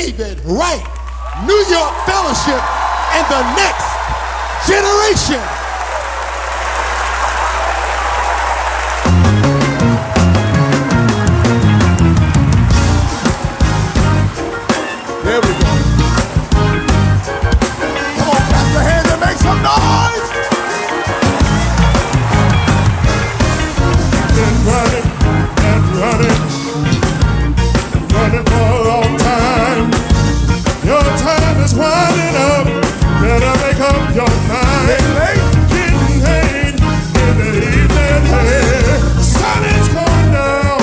David Wright, New York Fellowship, and the next generation. There we go. Come on, clap your hands and make some noise. Been running and running for a long time. Your time is winding up. Better make up your mind. Getting paid in the evening. Hey, sun is going down.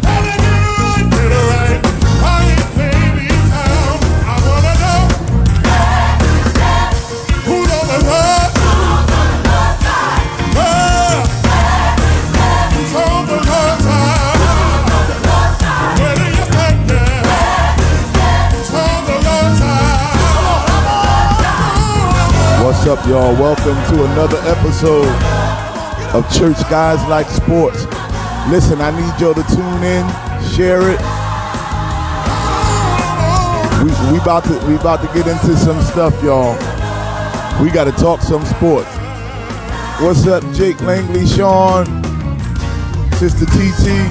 Telling you right, get it right. Why you baby town? I wanna know who's on the love side. Who's on the love side? Where do you think that? Who's on the love side? What's up, y'all? Welcome to another episode of Church Guys Like Sports. Listen, I need y'all to tune in, share it. We about to get into some stuff, y'all. We got to talk some sports. What's up, Jake Langley, Sean, Sister TT?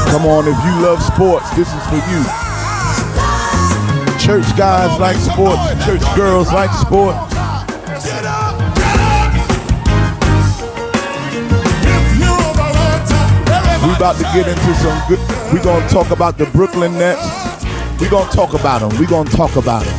Come on, if you love sports, this is for you. Church guys like sports, church girls like sports. We about to get into some good, we gonna talk about the Brooklyn Nets. We gonna talk about them, we gonna talk about them.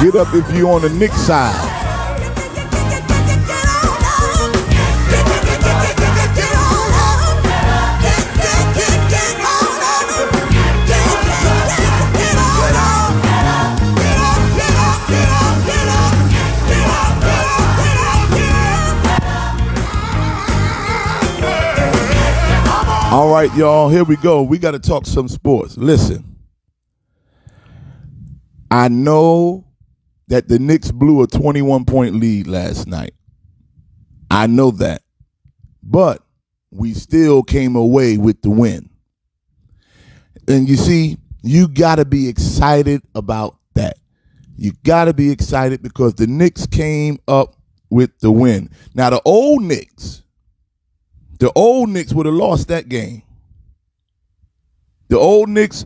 Get up if you on the Knicks side. All right, y'all, here we go. We got to talk some sports. Listen, I know that the Knicks blew a 21-point lead last night. I know that. But we still came away with the win. And you see, you got to be excited about that. You got to be excited because the Knicks came up with the win. Now, the old Knicks would have lost that game. The old Knicks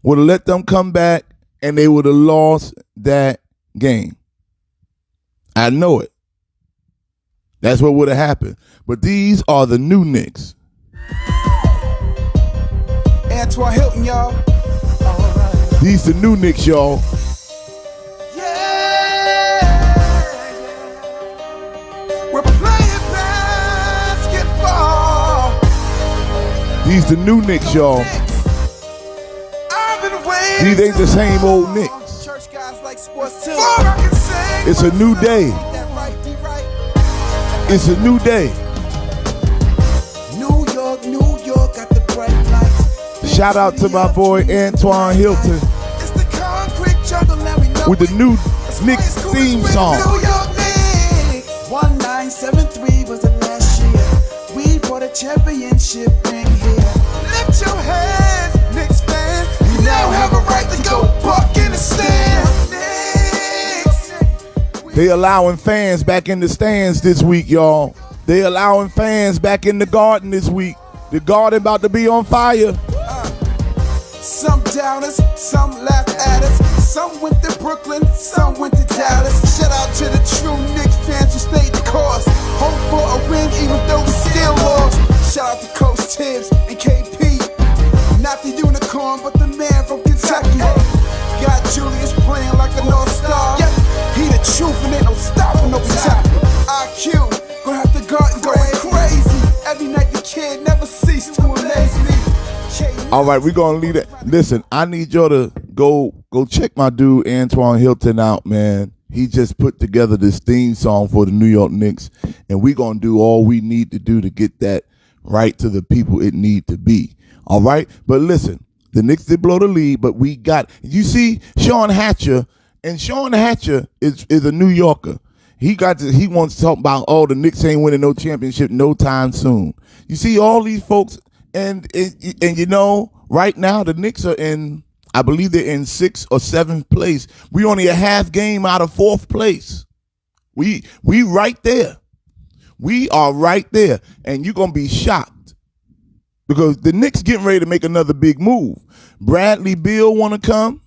would have let them come back and they would have lost that game. I know it. That's what would have happened. But these are the new Knicks. Antoine Hilton, y'all. All right. These the new Knicks, y'all. Yeah. We're playing basketball. These the new Knicks, y'all. These ain't the same old Knicks. It's a new day. It's a new day. New York got the bright lights. Shout out to my boy Antoine Hilton with the new Knicks theme song. 1973 was the last year. We brought a championship ring here. Lift your hands. They allowing fans back in the stands this week, y'all. They allowing fans back in the Garden this week. The Garden about to be on fire. Some doubters, some laugh at us. Some went to Brooklyn, some went to Dallas. Shout out to the true Knicks fans who stayed the course. Hope for a win even though we still lost. Shout out to Coach Tibbs and KP. Not the unicorn, but the man from Kentucky. Got Julius playing like a North Star. He the truth and ain't no stopping, no top. IQ, gonna have the Garden going crazy. Every night the kid never ceased to amaze me. All right, we're gonna leave it. Listen, I need y'all to go check my dude Antoine Hilton out, man. He just put together this theme song for the New York Knicks, and we're gonna do all we need to do to get that right to the people it need to be. All right, but listen, the Knicks did blow the lead, but we got, you see, Sean Hatcher, and Sean Hatcher is a New Yorker. He wants to talk about, oh, the Knicks ain't winning no championship no time soon. You see all these folks. And you know, right now the Knicks are in, I believe they're in 6th or 7th place. We only a half game out of 4th place. We right there. We are right there. And you're gonna be shocked because the Knicks getting ready to make another big move. Bradley Beal wanna come.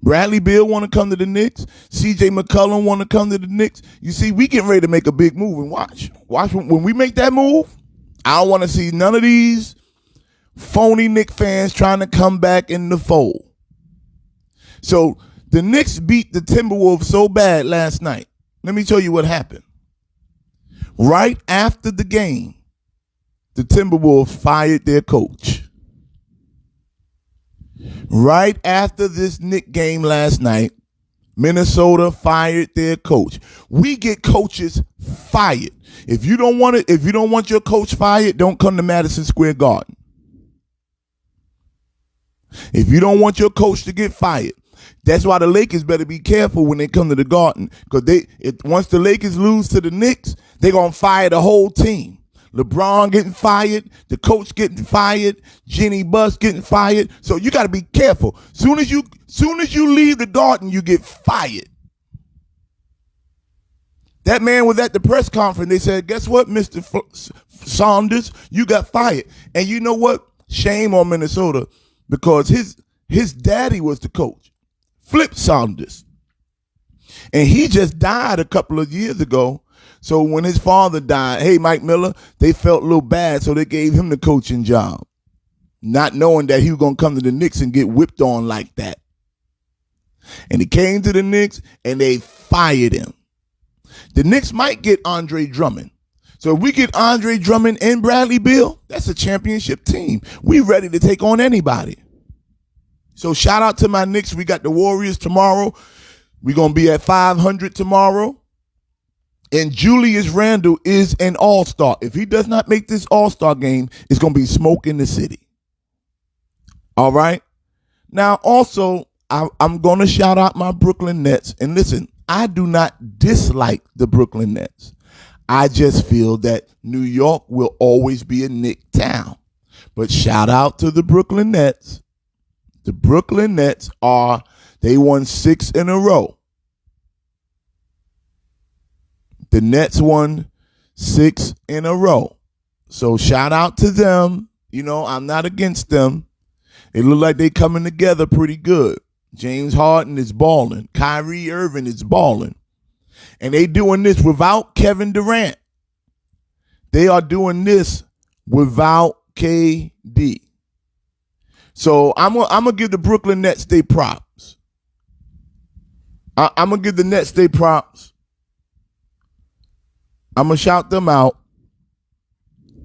Bradley Beal want to come to the Knicks. C.J. McCollum want to come to the Knicks. You see, we getting ready to make a big move. And watch when we make that move. I don't want to see none of these phony Knicks fans trying to come back in the fold. So the Knicks beat the Timberwolves so bad last night. Let me tell you what happened. Right after the game, the Timberwolves fired their coach. Right after this Knicks game last night, Minnesota fired their coach. We get coaches fired. If you don't want your coach fired, don't come to Madison Square Garden. If you don't want your coach to get fired, that's why the Lakers better be careful when they come to the Garden, because once the Lakers lose to the Knicks, they're gonna fire the whole team. LeBron getting fired, the coach getting fired, Jenny Buss getting fired. So you got to be careful. Soon as you leave the Garden, you get fired. That man was at the press conference. They said, guess what, Mr. Saunders, you got fired. And you know what? Shame on Minnesota, because his daddy was the coach, Flip Saunders. And he just died a couple of years ago. So when his father died, hey, Mike Miller, they felt a little bad, so they gave him the coaching job, not knowing that he was going to come to the Knicks and get whipped on like that. And he came to the Knicks, and they fired him. The Knicks might get Andre Drummond. So if we get Andre Drummond and Bradley Beal, that's a championship team. We ready to take on anybody. So shout out to my Knicks. We got the Warriors tomorrow. We're going to be at 500 tomorrow. And Julius Randle is an all-star. If he does not make this all-star game, it's going to be smoke in the city. All right? Now, also, I'm going to shout out my Brooklyn Nets. And listen, I do not dislike the Brooklyn Nets. I just feel that New York will always be a Knick town. But shout out to the Brooklyn Nets. The Brooklyn Nets they won 6 in a row. The Nets won 6 in a row. So shout out to them. You know, I'm not against them. It look like they coming together pretty good. James Harden is balling. Kyrie Irving is balling. And they doing this without Kevin Durant. They are doing this without KD. So I'm gonna give the Brooklyn Nets their props. I'm gonna give the Nets their props. I'm gonna shout them out,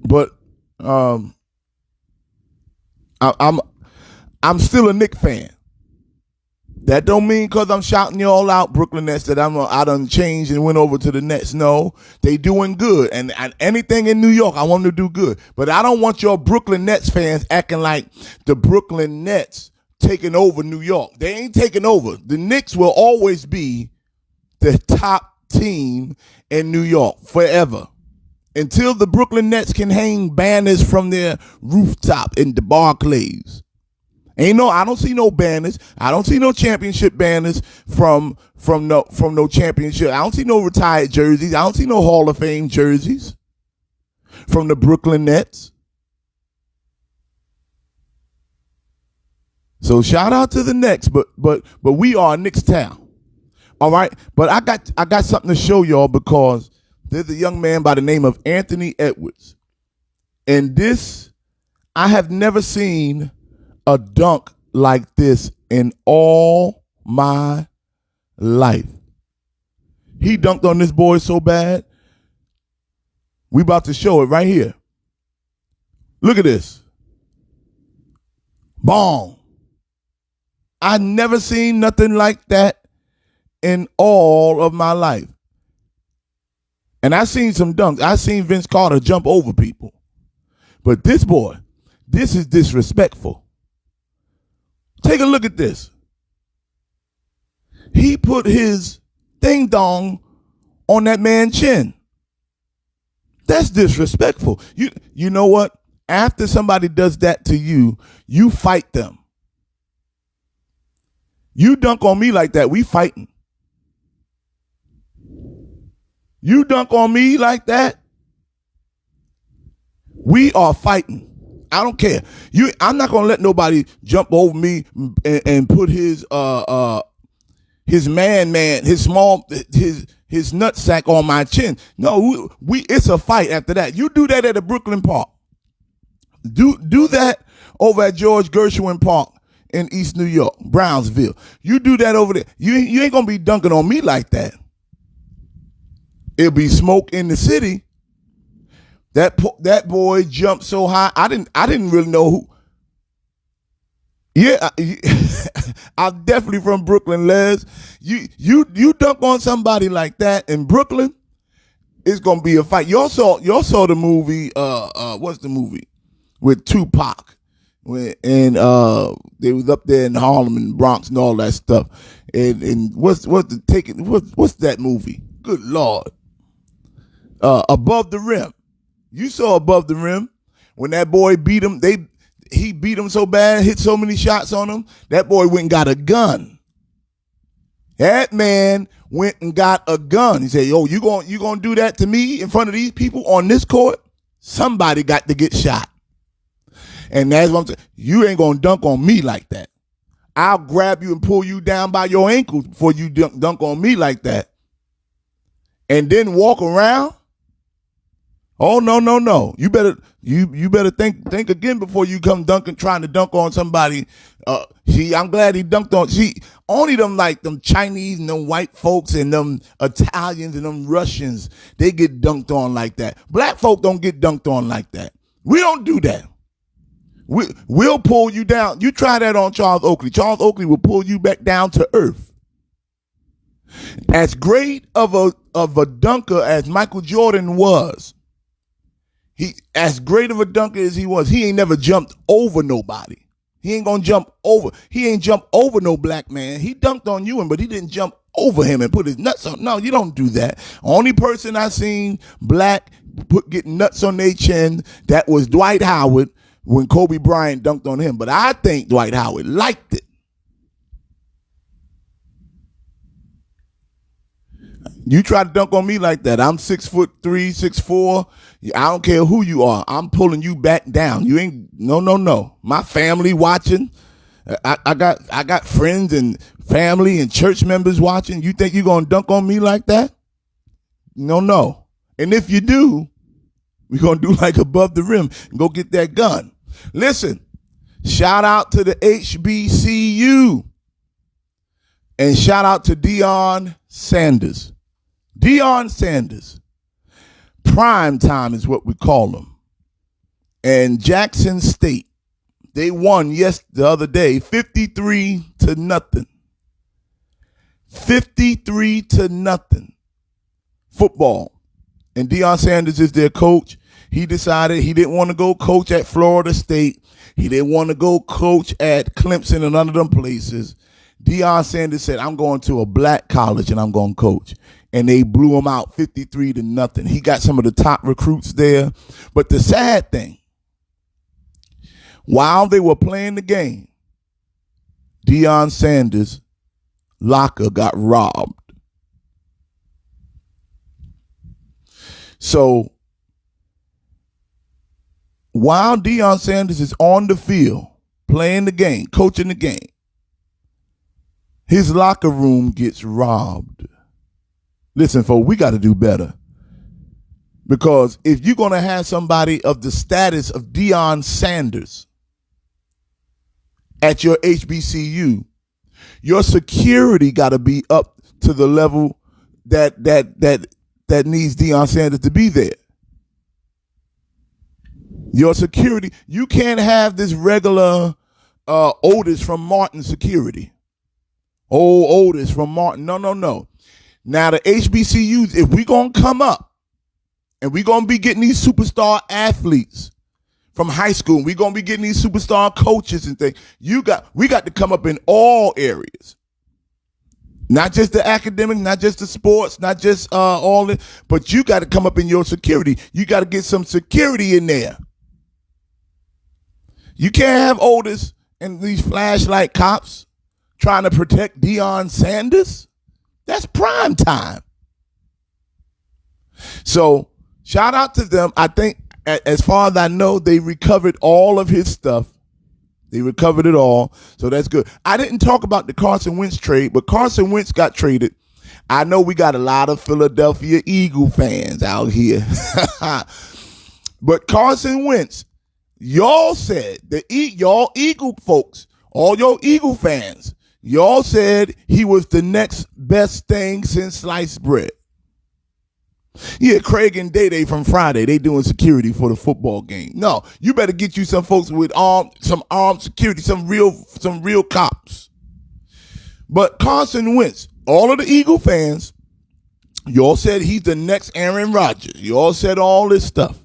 but I'm still a Knicks fan. That don't mean because I'm shouting you all out, Brooklyn Nets, that I done changed and went over to the Nets. No, they doing good, and anything in New York, I want them to do good. But I don't want your Brooklyn Nets fans acting like the Brooklyn Nets taking over New York. They ain't taking over. The Knicks will always be the top team in New York forever, until the Brooklyn Nets can hang banners from their rooftop in the Barclays I don't see no banners. I don't see no championship banners from no championship. I don't see no retired jerseys. I don't see no Hall of Fame jerseys from the Brooklyn Nets. So shout out to the Knicks, but we are Knicks town. All right. But I got something to show y'all, because there's a young man by the name of Anthony Edwards. And this, I have never seen a dunk like this in all my life. He dunked on this boy so bad. We about to show it right here. Look at this. Bong. I never seen nothing like that in all of my life. And I seen some dunks. I seen Vince Carter jump over people. But this boy, this is disrespectful. Take a look at this. He put his ding dong on that man's chin. That's disrespectful. You know what? After somebody does that to you, you fight them. You dunk on me like that, we fighting. You dunk on me like that, we are fighting. I don't care. I'm not gonna let nobody jump over me and put his nutsack on my chin. No, it's a fight after that. You do that at the Brooklyn Park. Do that over at George Gershwin Park in East New York, Brownsville. You do that over there. You ain't gonna be dunking on me like that. It'll be smoke in the city. That boy jumped so high. I didn't really know who. Yeah, I'm definitely from Brooklyn, Les. You dunk on somebody like that in Brooklyn, it's gonna be a fight. Y'all saw the movie. What's the movie with Tupac? And they was up there in Harlem and Bronx and all that stuff. And what's that movie? Good Lord. Above the Rim. You saw Above the Rim when that boy beat him. He beat him so bad, hit so many shots on him. That boy went and got a gun. That man went and got a gun. He said, "Yo, you gonna do that to me in front of these people on this court? Somebody got to get shot." And that's what I'm saying. You ain't gonna dunk on me like that. I'll grab you and pull you down by your ankles before you dunk on me like that. And then walk around. Oh, no. You better think again before you come trying to dunk on somebody. I'm glad he dunked on. Only them like them Chinese and them white folks and them Italians and them Russians, they get dunked on like that. Black folk don't get dunked on like that. We don't do that. We'll pull you down. You try that on Charles Oakley. Charles Oakley will pull you back down to earth. As great of a dunker as Michael Jordan was, as great of a dunker as he was, he ain't never jumped over nobody. He ain't gonna jump over. He ain't jump over no black man. He dunked on you, but he didn't jump over him and put his nuts on. No, you don't do that. Only person I seen black getting nuts on their chin, that was Dwight Howard when Kobe Bryant dunked on him. But I think Dwight Howard liked it. You try to dunk on me like that, I'm 6'3", 6'4". I don't care who you are. I'm pulling you back down. You ain't no. My family watching. I got friends and family and church members watching. You think you gonna dunk on me like that? No. And if you do, we're gonna do like Above the Rim and go get that gun. Listen, shout out to the HBCU and shout out to Deion Sanders. Deion Sanders. Prime time is what we call him. And Jackson State, they won the other day, 53-0. 53-0. Football. And Deion Sanders is their coach. He decided he didn't want to go coach at Florida State. He didn't want to go coach at Clemson and none of them places. Deion Sanders said, I'm going to a black college and I'm going to coach. And they blew him out 53-0. He got some of the top recruits there. But the sad thing, while they were playing the game, Deion Sanders' locker got robbed. So while Deion Sanders is on the field, playing the game, coaching the game, his locker room gets robbed. Listen, folks, we got to do better. Because if you're going to have somebody of the status of Deion Sanders at your HBCU, your security got to be up to the level that needs Deion Sanders to be there. Your security, you can't have this regular Otis from Martin security. Oh, Otis from Martin. No. Now the HBCUs, if we going to come up and we going to be getting these superstar athletes from high school, we going to be getting these superstar coaches and things, we got to come up in all areas. Not just the academic, not just the sports, not just all that, but you got to come up in your security. You got to get some security in there. You can't have Otis and these flashlight cops trying to protect Deion Sanders. That's prime time. So shout out to them. I think as far as I know, they recovered all of his stuff. They recovered it all. So that's good. I didn't talk about the Carson Wentz trade, but Carson Wentz got traded. I know we got a lot of Philadelphia Eagle fans out here. But Carson Wentz, y'all said, y'all Eagle folks, all your Eagle fans, y'all said he was the next best thing since sliced bread. Yeah, Craig and Day from Friday, they doing security for the football game. No, you better get you some folks with some armed security, some real cops. But Carson Wentz, all of the Eagle fans, y'all said he's the next Aaron Rodgers. Y'all said all this stuff.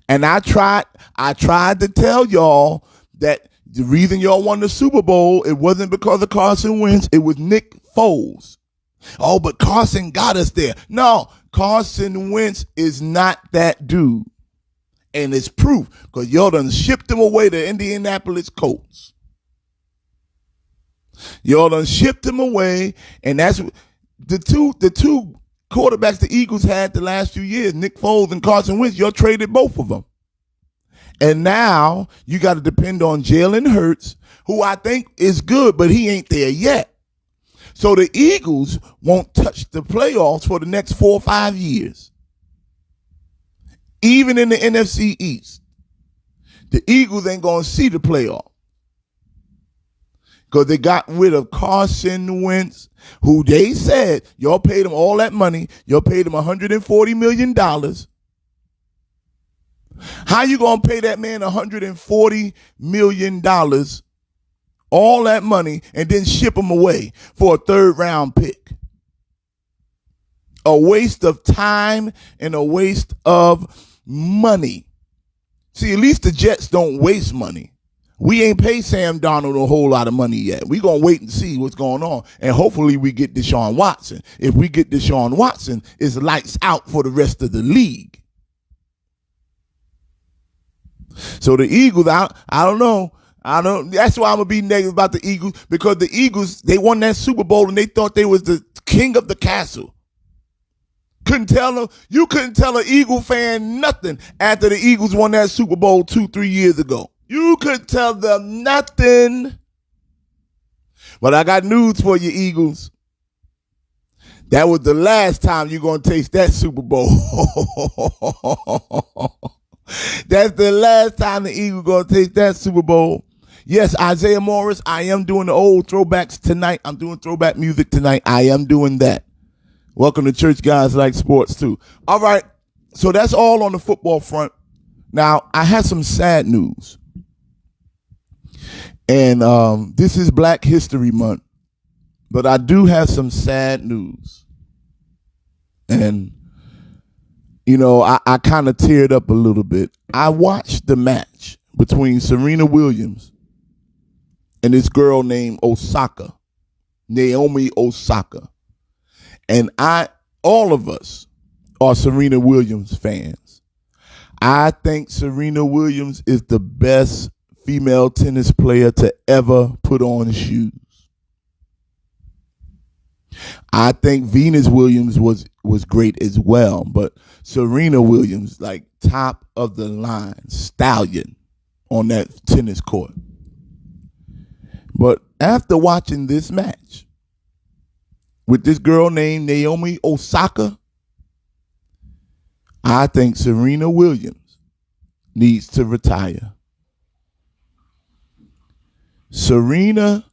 And I tried to tell y'all that the reason y'all won the Super Bowl, it wasn't because of Carson Wentz, it was Nick Foles. Oh, but Carson got us there. No, Carson Wentz is not that dude. And it's proof, because y'all done shipped him away to Indianapolis Colts. Y'all done shipped him away, and that's the two quarterbacks the Eagles had the last few years, Nick Foles and Carson Wentz. Y'all traded both of them. And now you got to depend on Jalen Hurts, who I think is good, but he ain't there yet. So the Eagles won't touch the playoffs for the next 4 or 5 years. Even in the NFC East, the Eagles ain't going to see the playoff. Because they got rid of Carson Wentz, who they said, y'all paid him all that money. Y'all paid him $140 million. How you going to pay that man $140 million, all that money, and then ship him away for a 3rd round pick? A waste of time and a waste of money. See, at least the Jets don't waste money. We ain't paid Sam Darnold a whole lot of money yet. We going to wait and see what's going on. And hopefully we get Deshaun Watson. If we get Deshaun Watson, it's lights out for the rest of the league. So the Eagles, I don't know. That's why I'm going to be negative about the Eagles, because the Eagles, they won that Super Bowl and they thought they was the king of the castle. You couldn't tell an Eagle fan nothing after the Eagles won that Super Bowl 2-3 years ago. You could tell them nothing. But I got news for you, Eagles. That was the last time you're going to taste that Super Bowl. That's the last time the Eagles going to taste that Super Bowl. Yes, Isaiah Morris, I am doing the old throwbacks tonight. I'm doing throwback music tonight. I am doing that. Welcome to Church Guys Like Sports too. All right, so that's all on the football front. Now, I have some sad news. And this is Black History Month, but I do have some sad news. And, you know, I kind of teared up a little bit. I watched the match between Serena Williams and this girl named Naomi Osaka. And all of us are Serena Williams fans. I think Serena Williams is the best female tennis player to ever put on shoes. I think Venus Williams was great as well, but Serena Williams, like top of the line, stallion on that tennis court. But after watching this match with this girl named Naomi Osaka, I think Serena Williams needs to retire. Serena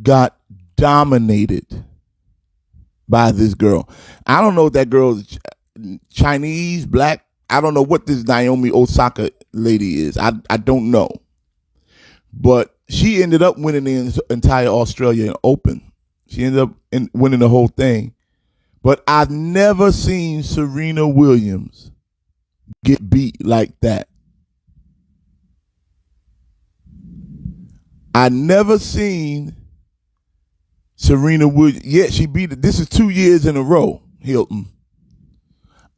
got dominated by this girl. I don't know if that girl is Chinese, black. I don't know what this Naomi Osaka lady is. I don't know. But she ended up winning the entire Australian Open. She ended up winning the whole thing. But I've never seen Serena Williams get beat like that. I never seen Serena Williams. Yeah, she beat it. This is 2 years in a row, Hilton.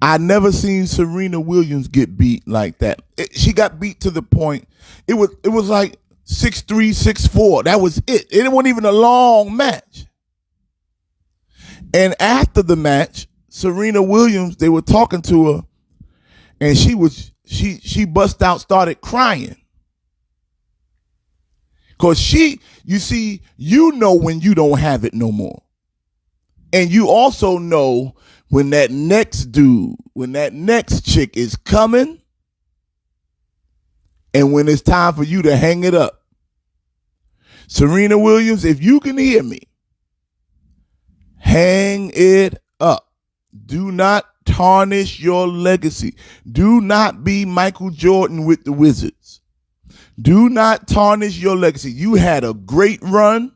I never seen Serena Williams get beat like that. She got beat to the point. It was like 6-3, 6-4. That was it. It wasn't even a long match. And after the match, Serena Williams, they were talking to her, and she bust out, started crying. Because you know when you don't have it no more. And you also know when that next dude, when that next chick is coming, and when it's time for you to hang it up. Serena Williams, if you can hear me, hang it up. Do not tarnish your legacy. Do not be Michael Jordan with the Wizards. Do not tarnish your legacy. You had a great run.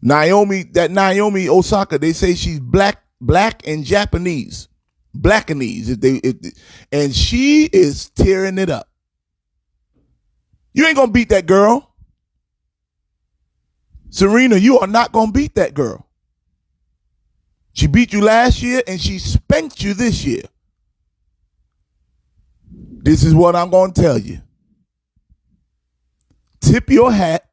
Naomi Osaka, they say she's black and Japanese. Blackanese. And she is tearing it up. You ain't gonna beat that girl. Serena, you are not gonna beat that girl. She beat you last year and she spanked you this year. This is what I'm going to tell you. Tip your hat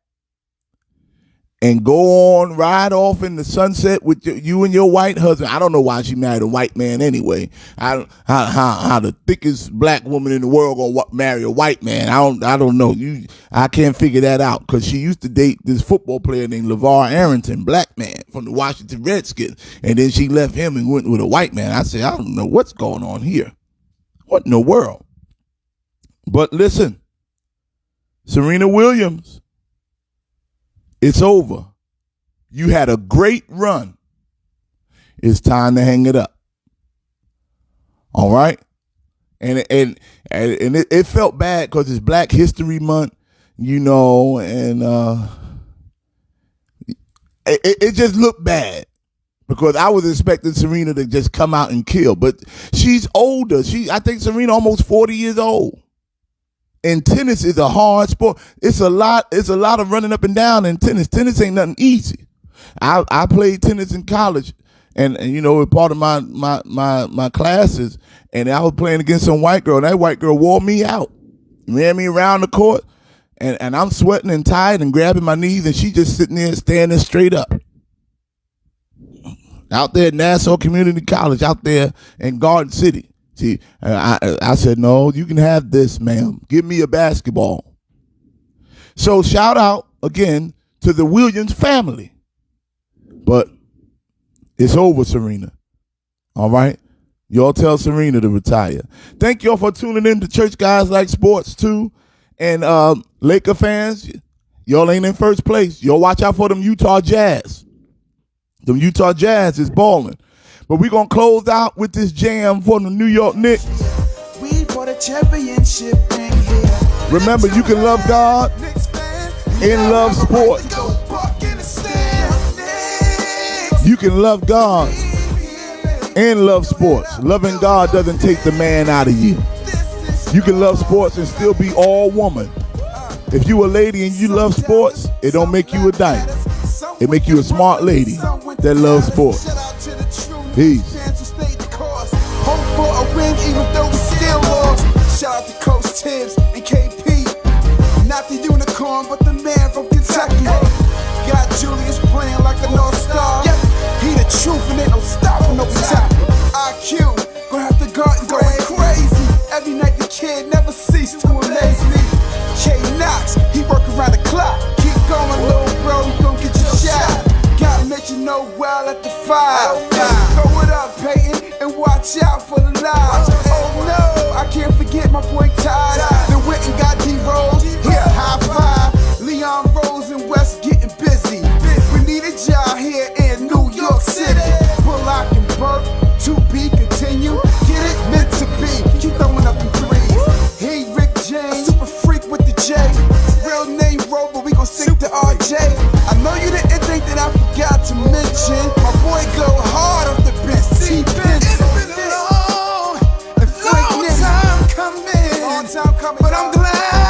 and go on, ride off in the sunset with you and your white husband. I don't know why she married a white man anyway. How the thickest black woman in the world gonna marry a white man? I don't know. I can't figure that out, because she used to date this football player named LeVar Arrington, black man from the Washington Redskins, and then she left him and went with a white man. I said, I don't know what's going on here. What in the world? But listen, Serena Williams, it's over. You had a great run. It's time to hang it up. All right? And it felt bad because it's Black History Month, you know, and it just looked bad because I was expecting Serena to just come out and kill. But she's older. I think Serena almost 40 years old. And tennis is a hard sport. It's a lot of running up and down in tennis. Tennis ain't nothing easy. I played tennis in college, and you know, part of my classes, and I was playing against some white girl, and that white girl wore me out. Ran me around the court, and I'm sweating and tired and grabbing my knees, and she just sitting there standing straight up. Out there at Nassau Community College, out there in Garden City. See, I said, no, you can have this, ma'am. Give me a basketball. So shout out again to the Williams family. But it's over, Serena. All right? Y'all tell Serena to retire. Thank y'all for tuning in to Church Guys Like Sports too. And Laker fans, y'all ain't in first place. Y'all watch out for them Utah Jazz. Them Utah Jazz is balling. But we're going to close out with this jam for the New York Knicks. We bought a championship ring here. Remember, you can love God and love sports. You can love God and love sports. Loving God doesn't take the man out of you. You can love sports and still be all woman. If you a lady and you love sports, it don't make you a dyke. It make you a smart lady that loves sports. Peace. Hope for a win even though we still lost. Shout out to Coach Tibbs and KP. Not the unicorn, but the man from Kentucky. Got Julius playing like a North Star. Yep, he the truth and ain't no stopping, no stopping. IQ, gonna have the garden going crazy. Every night the kid never cease to amaze me. K-Knox, he work around the clock. Keep going, little bro, you gon' get your shot. Gotta let you know well at the 5. Throw it up, Peyton, and watch out for the lies. Oh no, I can't forget my boy Todd. Then went and got D-Rose, here, high five. Leon Rose and West getting busy. We need a job here in New York City. Bullock and Burke, to be continue. Get it, meant to be, keep throwing up the threes. Hey, Rick James, a super freak with the J. Real name Ro, but we gon' stick to RJ. I know you didn't think that I forgot to mention my boy go hard off the bench. T. Benson. It's been a long time coming, but I'm glad.